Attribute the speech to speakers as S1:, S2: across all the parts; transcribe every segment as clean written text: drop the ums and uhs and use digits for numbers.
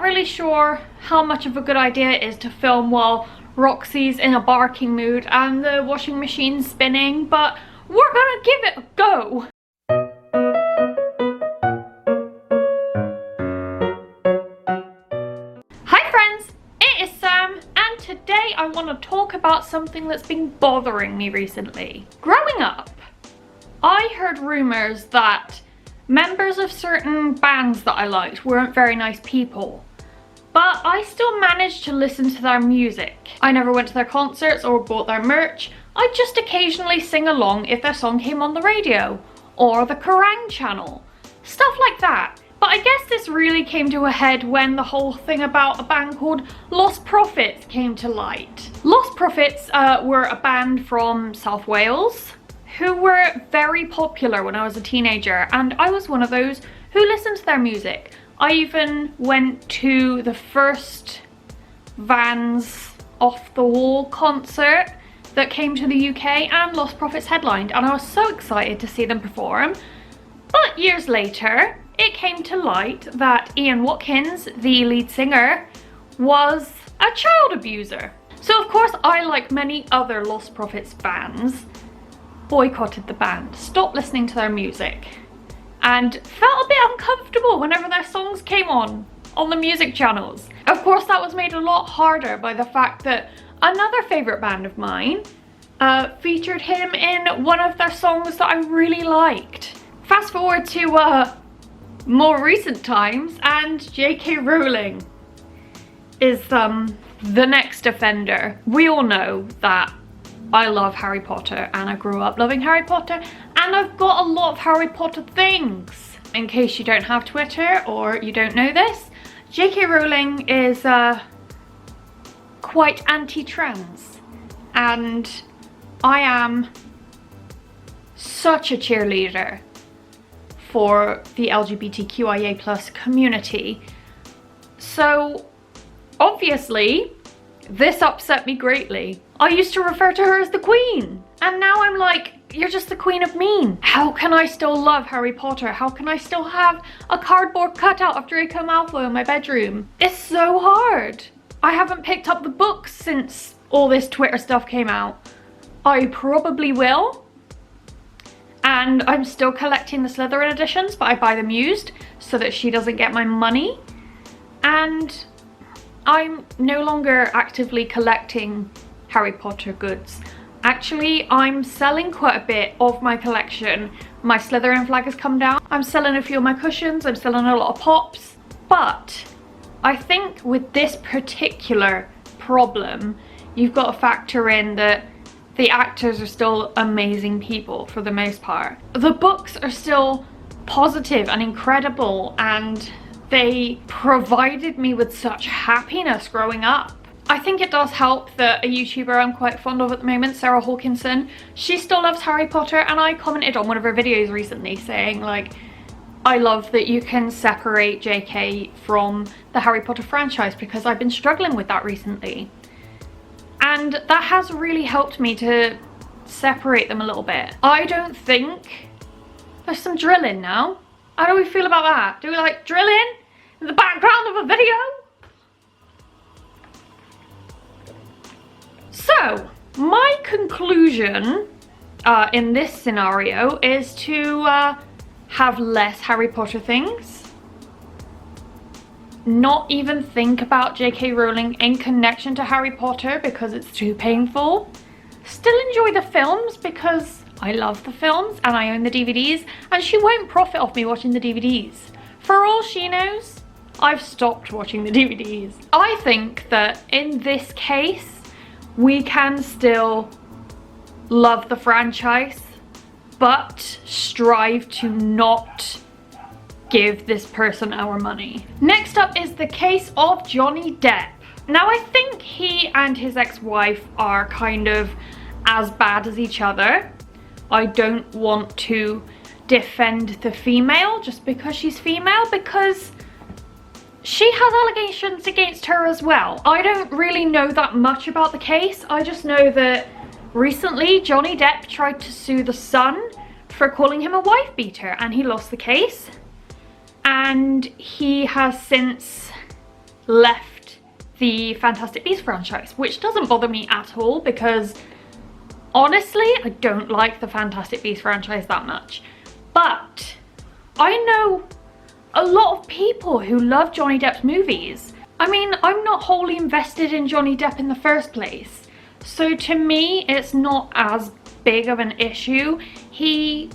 S1: really sure how much of a good idea it is to film while Roxy's in a barking mood and the washing machine's spinning, but we're gonna give it a go. Hi friends, it is Sam, and today I want to talk about something that's been bothering me recently. Growing up, I heard rumours that members of certain bands that I liked weren't very nice people, but I still managed to listen to their music. I never went to their concerts or bought their merch. I'd just occasionally sing along if their song came on the radio or the Kerrang channel, stuff like that. But I guess this really came to a head when the whole thing about a band called Lost Prophets came to light. Lost Prophets were a band from South Wales who were very popular when I was a teenager, and I was one of those who listened to their music. I even went to the first Vans Off the Wall concert that came to the UK, and Lost Prophets headlined, and I was so excited to see them perform. But years later, it came to light that Ian Watkins, the lead singer, was a child abuser. So of course I, like many other Lost Prophets fans, boycotted the band, stopped listening to their music, and felt a bit uncomfortable whenever their songs came on the music channels. Of course that was made a lot harder by the fact that another favourite band of mine featured him in one of their songs that I really liked. Fast forward to more recent times, and J.K. Rowling is the next offender. We all know that I love Harry Potter, and I grew up loving Harry Potter, and I've got a lot of Harry Potter things. In case you don't have Twitter or you don't know this, J.K. Rowling is quite anti-trans, and I am such a cheerleader for the LGBTQIA+ community. So obviously this upset me greatly. I used to refer to her as the Queen, and now I'm like, you're just the Queen of mean. How can I still love Harry Potter? How can I still have a cardboard cutout of Draco Malfoy in my bedroom? It's so hard. I haven't picked up the books since all this Twitter stuff came out. I probably will. And I'm still collecting the Slytherin editions, but I buy them used so that she doesn't get my money. And I'm no longer actively collecting Harry Potter goods. Actually, I'm selling quite a bit of my collection. My Slytherin flag has come down. I'm selling a few of my cushions. I'm selling a lot of pops. But I think with this particular problem, you've got to factor in that the actors are still amazing people for the most part. The books are still positive and incredible, and they provided me with such happiness growing up. I think it does help that a YouTuber I'm quite fond of at the moment, Sarah Hawkinson, she still loves Harry Potter, and I commented on one of her videos recently saying, like, I love that you can separate JK from the Harry Potter franchise, because I've been struggling with that recently. And that has really helped me to separate them a little bit. I don't think... There's some drilling now. How do we feel about that? Do we like drilling in the background of a video? So, my conclusion in this scenario is to have less Harry Potter things. Not even think about J.K. Rowling in connection to Harry Potter because it's too painful. Still enjoy the films because I love the films and I own the DVDs, and she won't profit off me watching the DVDs. For all she knows, I've stopped watching the DVDs. I think that in this case, we can still love the franchise, but strive to not give this person our money. Next up is the case of Johnny Depp. Now, I think he and his ex-wife are kind of as bad as each other. I don't want to defend the female just because she's female, because she has allegations against her as well. I don't really know that much about the case. I just know that recently Johnny Depp tried to sue the Sun for calling him a wife beater, and he lost the case. And he has since left the Fantastic Beasts franchise, which doesn't bother me at all because honestly, I don't like the Fantastic Beasts franchise that much. But I know a lot of people who love Johnny Depp's movies. I mean, I'm not wholly invested in Johnny Depp in the first place. So to me, it's not as big of an issue. He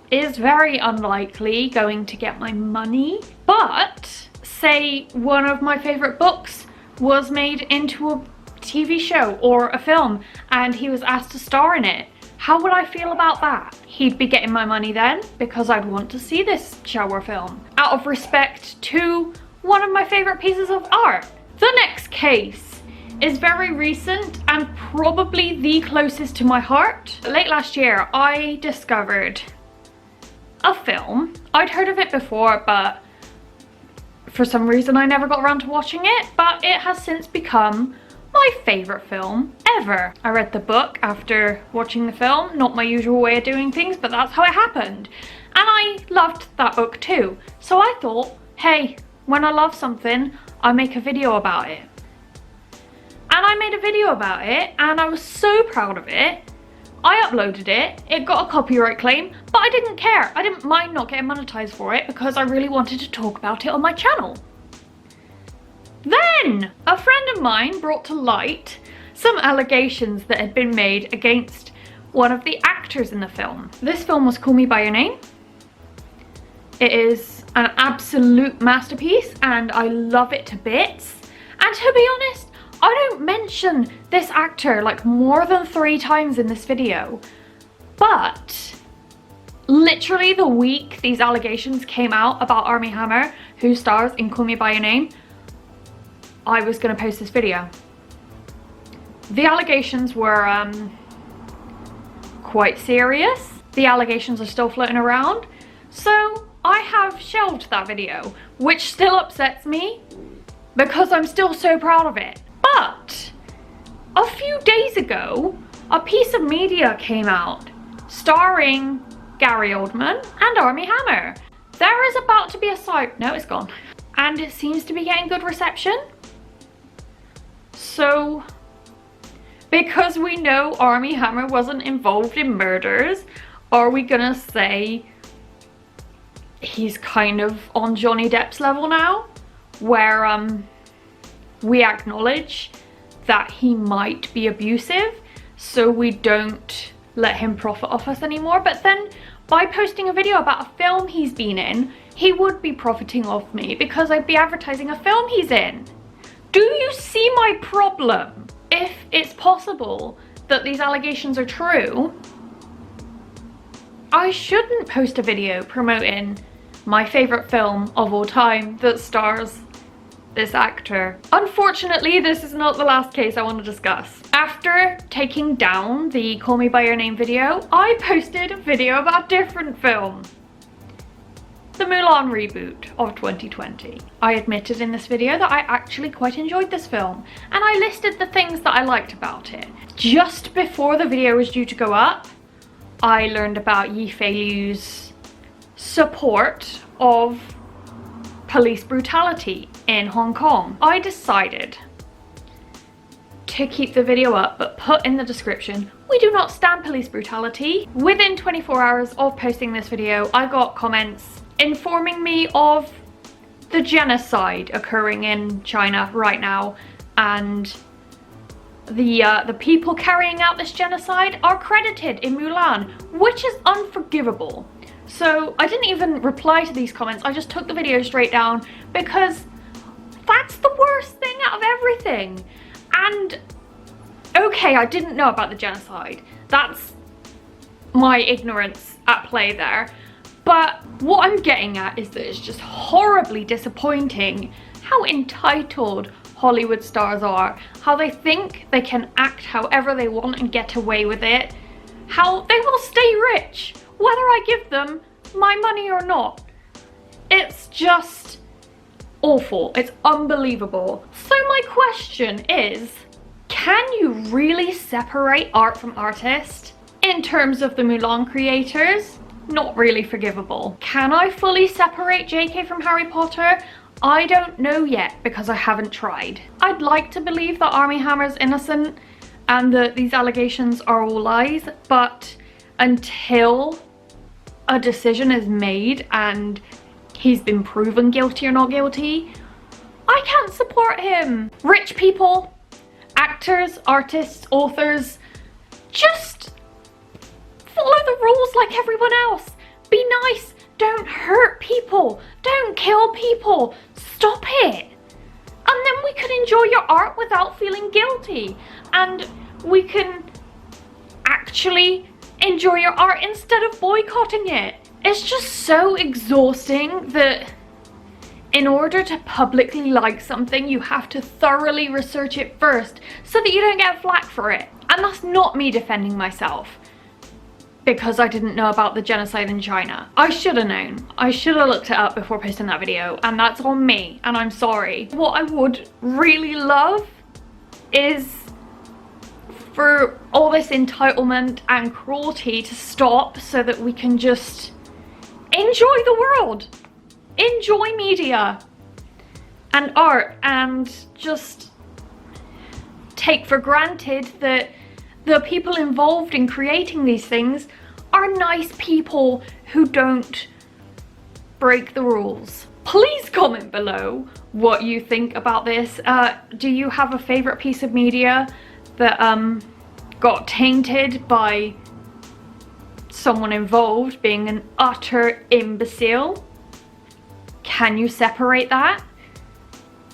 S1: is very unlikely going to get my money. But say one of my favorite books was made into a TV show or a film and he was asked to star in it. How would I feel about that? He'd be getting my money then because I'd want to see this show or film out of respect to one of my favorite pieces of art. The next case is very recent and probably the closest to my heart. Late last year, I discovered a film. I'd heard of it before, but for some reason I never got around to watching it, but it has since become my favorite film ever. I read the book after watching the film, not my usual way of doing things, but that's how it happened. And I loved that book too. So I thought, hey, when I love something, I make a video about it. And I made a video about it and I was so proud of it. I uploaded it, it got a copyright claim, but I didn't care. I didn't mind not getting monetized for it because I really wanted to talk about it on my channel. Then a friend of mine brought to light some allegations that had been made against one of the actors in the film. This film was Call Me By Your Name. It is an absolute masterpiece and I love it to bits. And to be honest, I don't mention this actor like more than 3 times in this video, but literally the week these allegations came out about Armie Hammer, who stars in Call Me By Your Name, I was gonna post this video. The allegations were quite serious. The allegations are still floating around, so I have shelved that video, which still upsets me because I'm still so proud of it. But a few days ago, a piece of media came out starring Gary Oldman and Armie Hammer. There is about to be a side, no, it's gone. And it seems to be getting good reception. So, because we know Armie Hammer wasn't involved in murders, are we gonna say he's kind of on Johnny Depp's level now? Where we acknowledge that he might be abusive, so we don't let him profit off us anymore. But then by posting a video about a film he's been in, he would be profiting off me because I'd be advertising a film he's in. Do you see my problem? If it's possible that these allegations are true, I shouldn't post a video promoting my favorite film of all time that stars this actor. Unfortunately, this is not the last case I want to discuss. After taking down the Call Me By Your Name video, I posted a video about a different film. The Mulan reboot of 2020. I admitted in this video that I actually quite enjoyed this film, and I listed the things that I liked about it. Just before the video was due to go up, I learned about Yi Fei Liu's support of police brutality in Hong Kong. I decided to keep the video up but put in the description, we do not stand police brutality. Within 24 hours of posting this video, I got comments informing me of the genocide occurring in China right now, and the people carrying out this genocide are credited in Mulan, which is unforgivable. So I didn't even reply to these comments, I just took the video straight down because that's the worst thing out of everything. And okay, I didn't know about the genocide. That's my ignorance at play there. But what I'm getting at is that it's just horribly disappointing how entitled Hollywood stars are, how they think they can act however they want and get away with it, how they will stay rich whether I give them my money or not. It's just awful, it's unbelievable. So my question is, can you really separate art from artist? In terms of the Mulan creators, not really forgivable. Can I fully separate JK from Harry Potter? I don't know yet because I haven't tried. I'd like to believe that Armie Hammer's innocent and that these allegations are all lies, but until a decision is made and he's been proven guilty or not guilty, I can't support him. Rich people, actors, artists, authors, just follow the rules like everyone else. Be nice, don't hurt people, don't kill people, stop it. And then we can enjoy your art without feeling guilty. And we can actually enjoy your art instead of boycotting it. It's just so exhausting that in order to publicly like something, you have to thoroughly research it first so that you don't get flack for it. And that's not me defending myself because I didn't know about the genocide in China. I should have known. I should have looked it up before posting that video, and that's on me, and I'm sorry. What I would really love is for all this entitlement and cruelty to stop so that we can just enjoy the world, enjoy media and art, and just take for granted that the people involved in creating these things are nice people who don't break the rules. Please comment below what you think about this. Do you have a favorite piece of media that got tainted by someone involved being an utter imbecile? Can you separate that?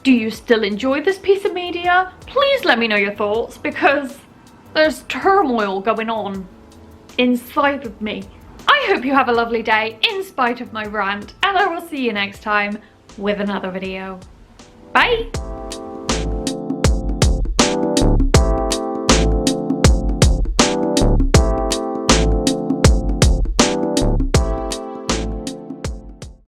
S1: Do you still enjoy this piece of media? Please let me know your thoughts, because there's turmoil going on inside of me. I hope you have a lovely day in spite of my rant, and I will see you next time with another video. Bye!